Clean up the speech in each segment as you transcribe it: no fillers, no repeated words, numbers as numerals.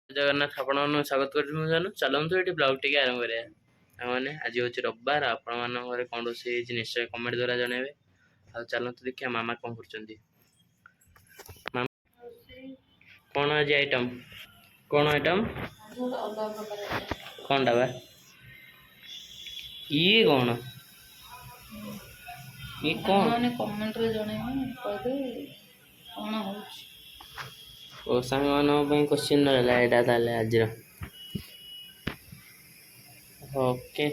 जगन्नाथ आपण स्वागत कर चलतु ये ब्लॉग टी आरंभ करें आज हूँ रविवार आपण घर कौन रोषे निश्चय कमेंट द्वारा जनइबे आ चलतु देखिए मामा कौन कर कौन आज आइटम कौन आइटम कौन डबा ये कौन ये कौन मैंने कमेंट रे जणैबे कहदे कौन हो ओ सांग मान क्वेश्चन रहा एटा ताले आज ओके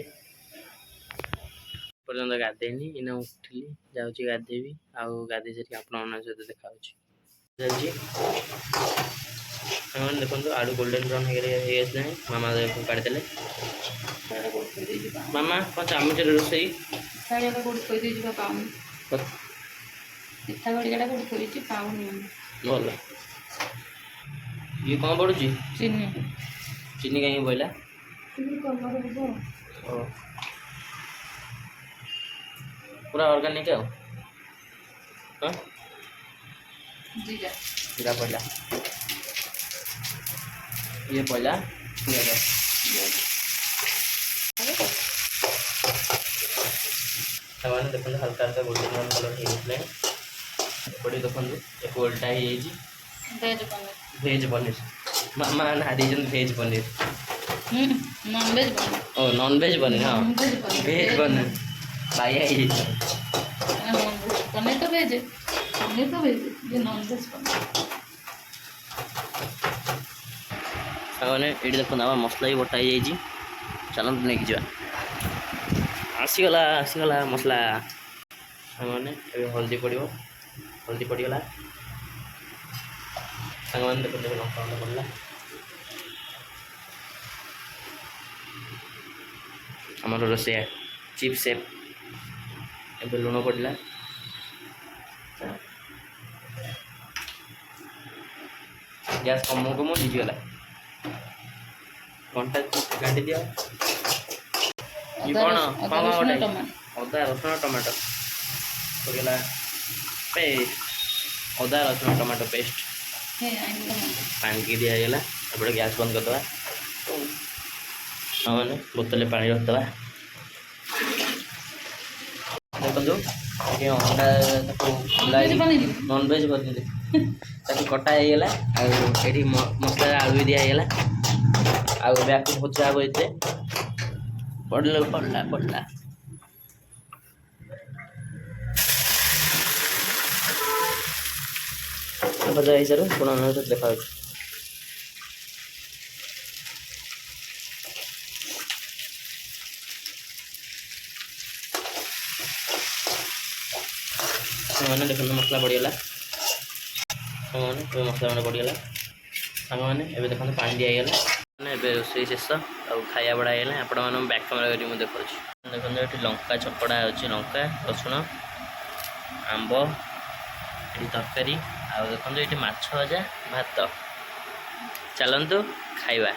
पर्यंत गाधेनी इन उठिली जाऊँगी गाधेबी आउ गाधे सर आप सहित देखा देखो आलू गोल्डन ब्राउन हो मामा काढ़ी मामा कौन चामच रोसे भल ये कौन पड़ुची चीनी चीनी कहीं बोला पूरा ऑर्गेनिक है हाँ जीरा पहला ये पहला सामान देखो हल्का हल्का गोल्डन ब्राउन कलर हो पड़ी देखो एक उल्टा ही भेज पनीर मामा ना दीजन भेज पनीर नॉन वेज पनीर ओ नॉन वेज पनीर हाँ भेज पनीर भाई आई पनीर तो भेज ये नॉन वेज पनीर सामने ये देखो ना मसला भी बटा ही चलते नहीं जा आसीगला मसला सामने हल्दी पड़ो हल्दी पड़गला सांग देखो देखो लंका पड़ला आमर रोसैया चीफ सेफ ए लुण पड़ा गैस कम कम जीगला घंटा काटी दिया ये कौन अदा रसुण टमाटो पड़गला पेस्ट अदा रसुण टमाटो पेस्ट पानी की दिगला एपटे गैस बंद करदे मैंने बोतल पानी रखदे देखो अंडा नॉन वेज बन कटा होगा आठी मसला आलू भी दिगला आगे भजा हे ये पड़ला पड़ला पड़ला भजा हो सर पुनः देखा मैंने देखो मसला पड़गला मैंने मसला मैंने पड़गला सांग मैंने एवं देखो पानी दिगला मैंने रोसे शेष और खाया बड़ा है आपण मैंने बैक कैमेरा कर देखा देखो ये लंका चकड़ा अच्छे लंका रसुण आंब ये तरकारी आ देखो ये माछ भजा भात चलतु खाइबा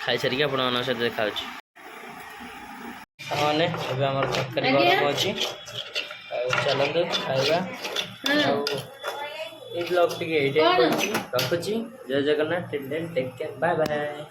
खाई सारिक आपण सहित देखा मैंने आम तरकारी गरम अच्छी चलतु खाइबा ब्लॉग टी रखुची जय Jagannath take care bye bye.